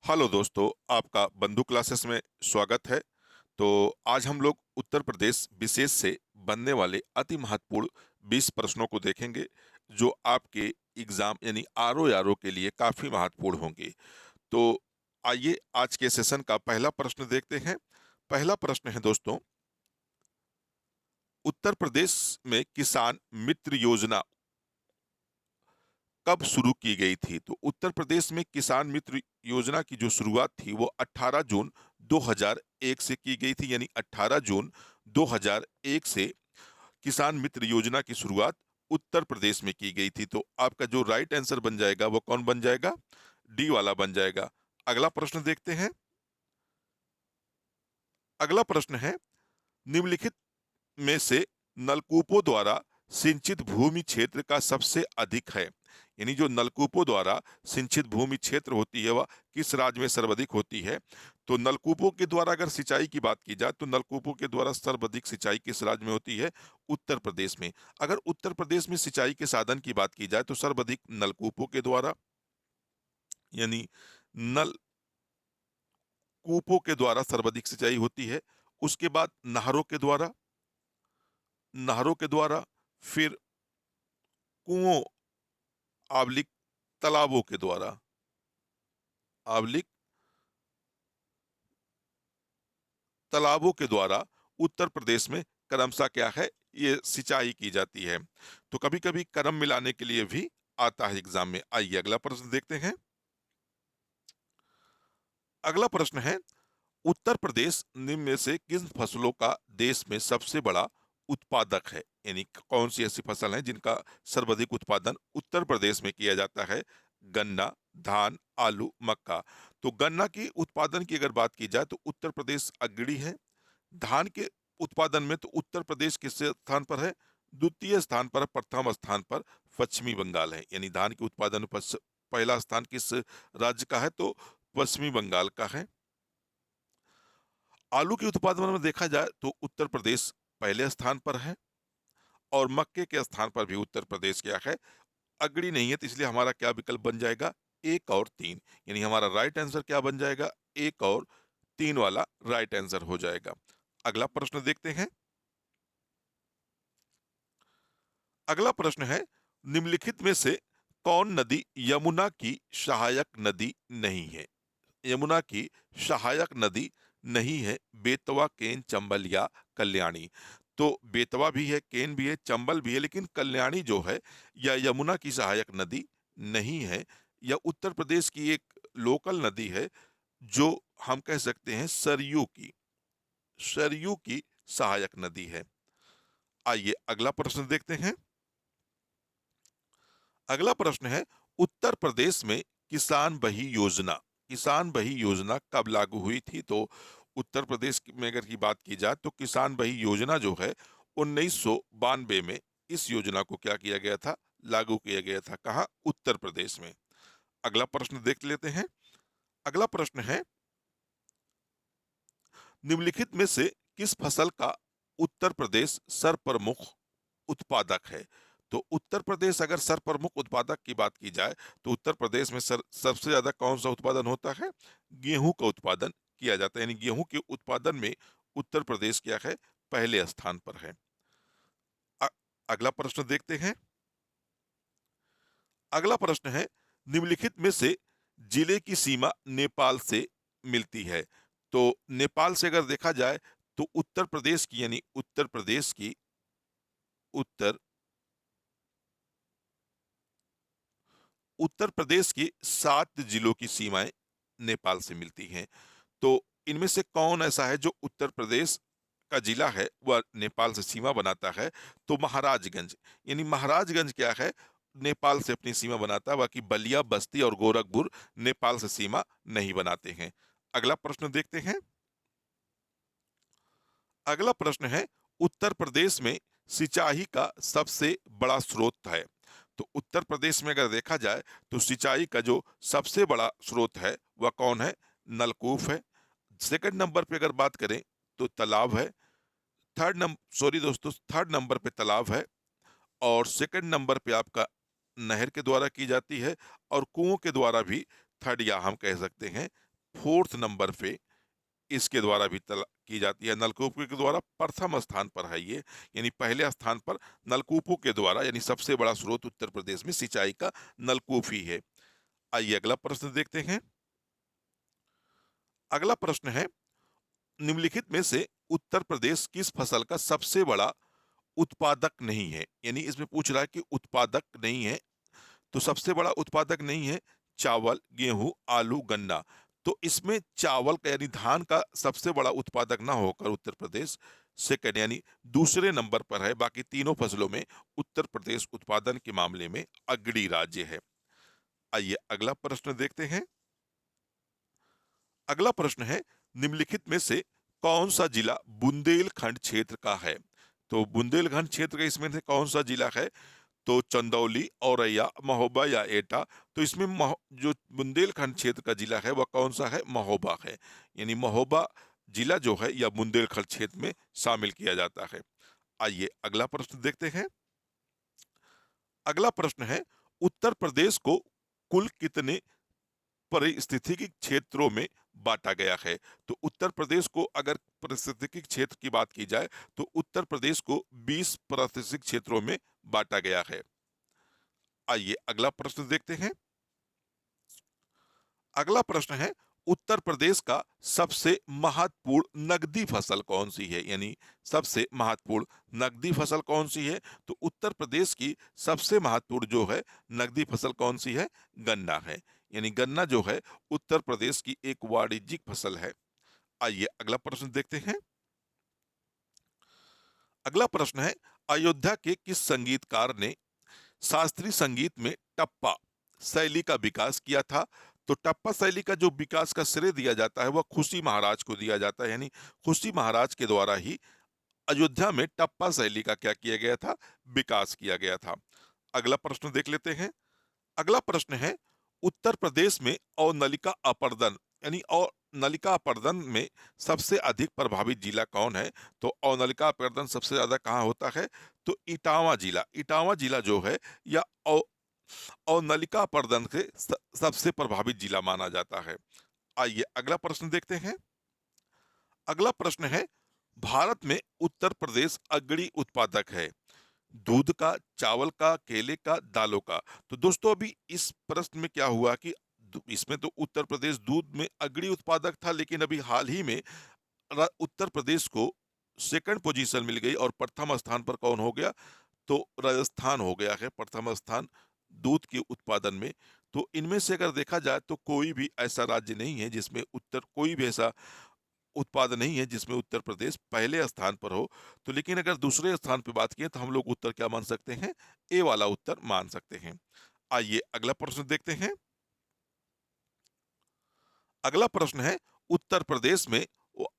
Hello दोस्तों, आपका बंधु क्लासेस में स्वागत है। तो आज हम लोग उत्तर प्रदेश विशेष से बनने वाले अति महत्वपूर्ण 20 प्रश्नों को देखेंगे, जो आपके एग्जाम यानी आरओ आरओ के लिए काफी महत्वपूर्ण होंगे। तो आइए आज के सेशन का पहला प्रश्न देखते हैं। पहला प्रश्न है दोस्तों, उत्तर प्रदेश में किसान मित्र योजना कब शुरू की गई थी? तो उत्तर प्रदेश में किसान मित्र योजना की जो शुरुआत थी वो 18 जून 2001 से की गई थी। यानी 18 जून 2001 से किसान मित्र योजना की शुरुआत उत्तर प्रदेश में की गई थी। तो आपका जो राइट आंसर बन जाएगा वो कौन बन जाएगा? डी वाला बन जाएगा। अगला प्रश्न देखते हैं। अगला प्रश्न है, निम्नलिखित में से नलकूपों द्वारा सिंचित भूमि क्षेत्र का सबसे अधिक है? यानी जो नलकूपों द्वारा सिंचित भूमि क्षेत्र होती है वह किस राज्य में सर्वाधिक होती है? तो नलकूपों के द्वारा अगर सिंचाई की बात की जाए तो नलकूपों के द्वारा सर्वाधिक सिंचाई किस राज्य में होती है? उत्तर प्रदेश में। अगर उत्तर प्रदेश में सिंचाई के साधन की बात की जाए तो सर्वाधिक नलकूपों के द्वारा, यानी नलकूपों के द्वारा सर्वाधिक सिंचाई होती है। उसके बाद नहरों के द्वारा, फिर कुओं, आवलिक, तालाबों के द्वारा, आवलिक तालाबों के द्वारा उत्तर प्रदेश में क्रमशः क्या है, ये सिंचाई की जाती है। तो कभी कभी क्रम मिलाने के लिए भी आता है एग्जाम में। आइए अगला प्रश्न देखते हैं। अगला प्रश्न है, उत्तर प्रदेश निम्न में से किन फसलों का देश में सबसे बड़ा उत्पादक है? यानी कौन सी ऐसी फसल है जिनका सर्वाधिक उत्पादन उत्तर प्रदेश में किया जाता है? गन्ना, धान, आलू, मक्का। तो गन्ना की उत्पादन की अगर बात की जाए तो उत्तर प्रदेश अग्रणी है। धान के उत्पादन में तो उत्तर प्रदेश किस स्थान पर है? द्वितीय स्थान पर। प्रथम स्थान पर पश्चिमी बंगाल है। यानी धान के उत्पादन में पहला स्थान किस राज्य का है? तो पश्चिमी बंगाल का है। आलू के उत्पादन में देखा जाए तो उत्तर प्रदेश पहले स्थान पर है, और मक्के के स्थान पर भी उत्तर प्रदेश क्या है, अग्रणी नहीं है। तो इसलिए हमारा क्या विकल्प बन जाएगा? एक और तीन। यानी हमारा राइट आंसर क्या बन जाएगा? एक और तीन वाला राइट आंसर हो जाएगा। अगला प्रश्न देखते हैं। अगला प्रश्न है, निम्नलिखित में से कौन नदी यमुना की सहायक नदी नहीं है? यमुना की सहायक नदी नहीं है। बेतवा, केन, चंबल या कल्याणी। तो बेतवा भी है, केन भी है, चंबल भी है, लेकिन कल्याणी जो है या यमुना की सहायक नदी नहीं है। या उत्तर प्रदेश की एक लोकल नदी है जो हम कह सकते हैं सरयू की सहायक नदी है। आइए अगला प्रश्न देखते हैं। अगला प्रश्न है, उत्तर प्रदेश में किसान बही योजना कब लागू हुई थी? तो उत्तर प्रदेश में अगर की बात की जाए तो किसान बही योजना जो है 1992 में इस योजना को क्या किया गया था? लागू किया गया था। कहाँ? उत्तर प्रदेश में। अगला प्रश्न देख लेते हैं। अगला प्रश्न है, निम्नलिखित में से किस फसल का उत्तर प्रदेश सर्वप्रमुख उत्पादक है? तो उत्तर प्रदेश अगर सर्वप्रमुख उत्पादक की बात की जाए तो उत्तर प्रदेश में सबसे ज्यादा कौन सा उत्पादन होता है? गेहूं का उत्पादन किया जाता है। यानी गेहूं के उत्पादन में उत्तर प्रदेश क्या है? पहले स्थान पर है। अ- अगला प्रश्न देखते हैं। अगला प्रश्न है, निम्नलिखित में से जिले की सीमा नेपाल से मिलती है? तो नेपाल से अगर देखा जाए तो उत्तर प्रदेश की, यानी उत्तर उत्तर प्रदेश की 7 जिलों की सीमाएं नेपाल से मिलती हैं। तो इनमें से कौन ऐसा है जो उत्तर प्रदेश का जिला है वह नेपाल से सीमा बनाता है? तो महाराजगंज। यानी महाराजगंज क्या है, नेपाल से अपनी सीमा बनाता है। बाकी बलिया, बस्ती और गोरखपुर नेपाल से सीमा नहीं बनाते हैं। अगला प्रश्न देखते हैं। अगला प्रश्न है, उत्तर प्रदेश में सिंचाई का सबसे बड़ा स्रोत है? तो उत्तर प्रदेश में अगर देखा जाए तो सिंचाई का जो सबसे बड़ा स्रोत है वह कौन है? नलकूप है। सेकंड नंबर पे अगर बात करें तो तालाब है। थर्ड नंबर पे तालाब है। और सेकंड नंबर पे आपका नहर के द्वारा की जाती है। और कुओं के द्वारा भी थर्ड, या हम कह सकते हैं फोर्थ नंबर पे इसके द्वारा भी की जाती है। नलकूपों के द्वारा प्रथम स्थान पर है ये, यानी पहले स्थान पर नलकूपों के द्वारा, यानी सबसे बड़ा स्रोत उत्तर प्रदेश में सिंचाई का नलकूप ही है। आइए अगला प्रश्न देखते हैं। अगला प्रश्न है, निम्नलिखित में से उत्तर प्रदेश किस फसल का सबसे बड़ा उत्पादक नहीं है? यानी इसमें पूछ रहा है कि उत्पादक नहीं है, तो सबसे बड़ा उत्पादक नहीं है चावल, गेहूं, आलू, गन्ना। तो इसमें चावल का यानी धान का सबसे बड़ा उत्पादक ना होकर उत्तर प्रदेश सेकंड यानी दूसरे नंबर पर है। बाकी तीनों फसलों में उत्तर प्रदेश उत्पादन के मामले में अग्रणी राज्य है। आइए अगला प्रश्न देखते हैं। अगला प्रश्न है, निम्नलिखित में से कौन सा जिला बुंदेलखंड क्षेत्र का है? तो बुंदेलखंड क्षेत्र का इसमें से कौन सा जिला है? तो चंदौली, औरैया, महोबा या एटा। तो इसमें जो बुंदेलखंड क्षेत्र का जिला है वह कौन सा है? महोबा है। यानी महोबा जिला जो है यह बुंदेलखंड क्षेत्र में शामिल किया जाता है। आइए अगला प्रश्न देखते हैं। अगला प्रश्न है, उत्तर प्रदेश को कुल कितने पारिस्थितिकी क्षेत्रों में बांटा गया है? तो उत्तर प्रदेश को अगर पारिस्थितिकी क्षेत्र की बात की जाए तो उत्तर प्रदेश को 20 पारिस्थितिक क्षेत्रों में बांटा गया है। आइए अगला प्रश्न देखते हैं। अगला प्रश्न है, उत्तर प्रदेश का सबसे महत्वपूर्ण नकदी फसल कौन सी है? यानी सबसे महत्वपूर्ण नकदी फसल कौन सी है? तो उत्तर प्रदेश की सबसे महत्वपूर्ण जो है नकदी फसल कौन सी है? गन्ना है। यानी गन्ना जो है उत्तर प्रदेश की एक वाणिज्यिक फसल है। आइए अगला प्रश्न देखते हैं। अगला प्रश्न है, अयोध्या के किस संगीतकार ने शास्त्रीय संगीत में टप्पा शैली का विकास किया था? तो टप्पा शैली का जो विकास का श्रेय दिया जाता है वह खुशी महाराज को दिया जाता है। यानी खुशी महाराज के द्वारा ही अयोध्या में टप्पा शैली का क्या किया गया था? विकास किया गया था। अगला प्रश्न देख लेते हैं। अगला प्रश्न है, उत्तर प्रदेश में अवनलिका अपर्दन यानी अवनलिका अपर्दन में सबसे अधिक प्रभावित जिला कौन है? तो अवनलिका अपर्दन सबसे ज्यादा कहाँ होता है? तो इटावा जिला, इटावा जिला जो है या और नलिका प्रदन से सबसे प्रभावित जिला माना जाता है। आइए अगला प्रश्न देखते हैं। अगला प्रश्न है, भारत में उत्तर प्रदेश अग्रणी उत्पादक है दूध का, चावल का, केले का, दालों का। तो दोस्तों अभी इस प्रश्न में क्या हुआ कि इसमें तो उत्तर प्रदेश दूध में अग्रणी उत्पादक था, लेकिन अभी हाल ही में उत्तर प्रदेश को सेकंड पोजीशन मिल गई और प्रथम स्थान पर कौन हो गया? तो राजस्थान हो गया है प्रथम स्थान दूध के उत्पादन में। तो इनमें से अगर देखा जाए तो कोई भी ऐसा राज्य नहीं है जिसमें कोई भी ऐसा उत्पाद नहीं है जिसमें उत्तर प्रदेश पहले स्थान पर हो। तो लेकिन अगर दूसरे स्थान पर बात करें तो हम लोग उत्तर क्या मान सकते हैं? ए वाला उत्तर मान सकते हैं। आइए अगला प्रश्न देखते हैं। अगला प्रश्न है, उत्तर प्रदेश में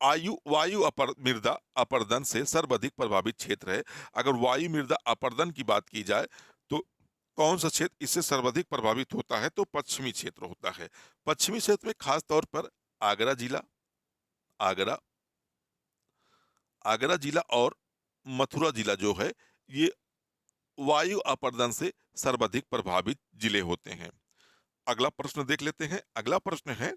वायु मृदा अपर्दन से सर्वाधिक प्रभावित क्षेत्र है। अगर वायु मृदा अपर्दन की बात की जाए तो कौन सा क्षेत्र इससे सर्वाधिक प्रभावित होता है? तो पश्चिमी क्षेत्र होता है। पश्चिमी क्षेत्र में खास तौर पर आगरा जिला, आगरा आगरा जिला और मथुरा जिला जो है ये वायु अपर्दन से सर्वाधिक प्रभावित जिले होते हैं। अगला प्रश्न देख लेते हैं। अगला प्रश्न है,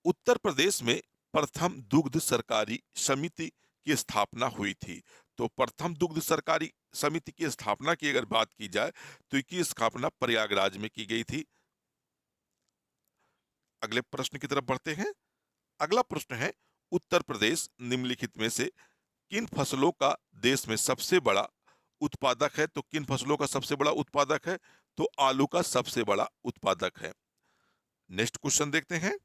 उत्तर प्रदेश में प्रथम दुग्ध सरकारी समिति की स्थापना हुई थी। तो प्रथम दुग्ध सरकारी समिति की स्थापना की अगर बात की जाए तो इसकी स्थापना प्रयागराज में की गई थी। अगले प्रश्न की तरफ बढ़ते हैं। अगला प्रश्न है, उत्तर प्रदेश निम्नलिखित में से किन फसलों का देश में सबसे बड़ा उत्पादक है? तो किन फसलों का सबसे बड़ा उत्पादक है? तो आलू का सबसे बड़ा उत्पादक है। नेक्स्ट क्वेश्चन देखते हैं।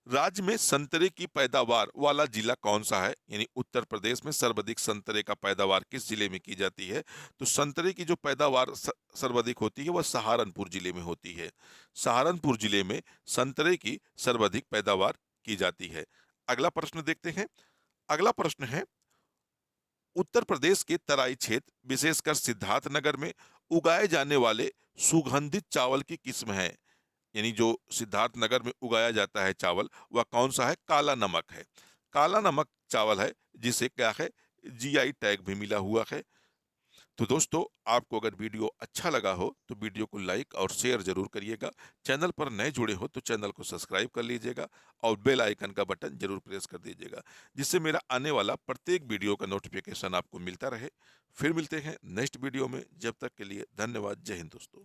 राज्य में संतरे की पैदावार वाला जिला कौन सा है? यानी उत्तर प्रदेश में सर्वाधिक संतरे का पैदावार किस जिले में की जाती है? तो संतरे की जो पैदावार सर्वाधिक होती है वह सहारनपुर जिले में होती है। सहारनपुर जिले में संतरे की सर्वाधिक पैदावार की जाती है। अगला प्रश्न देखते हैं। अगला प्रश्न है, उत्तर प्रदेश के तराई क्षेत्र विशेषकर सिद्धार्थनगर में उगाए जाने वाले सुगंधित चावल की किस्म है? यानी जो सिद्धार्थनगर में उगाया जाता है चावल वह कौन सा है? काला नमक है। काला नमक चावल है जिसे क्या है? जीआई टैग भी मिला हुआ है। तो दोस्तों, आपको अगर वीडियो अच्छा लगा हो तो वीडियो को लाइक और शेयर जरूर करिएगा। चैनल पर नए जुड़े हो तो चैनल को सब्सक्राइब कर लीजिएगा और बेल आइकन का बटन जरूर प्रेस कर दीजिएगा, जिससे मेरा आने वाला प्रत्येक वीडियो का नोटिफिकेशन आपको मिलता रहे। फिर मिलते हैं नेक्स्ट वीडियो में। जब तक के लिए धन्यवाद। जय हिंद दोस्तों।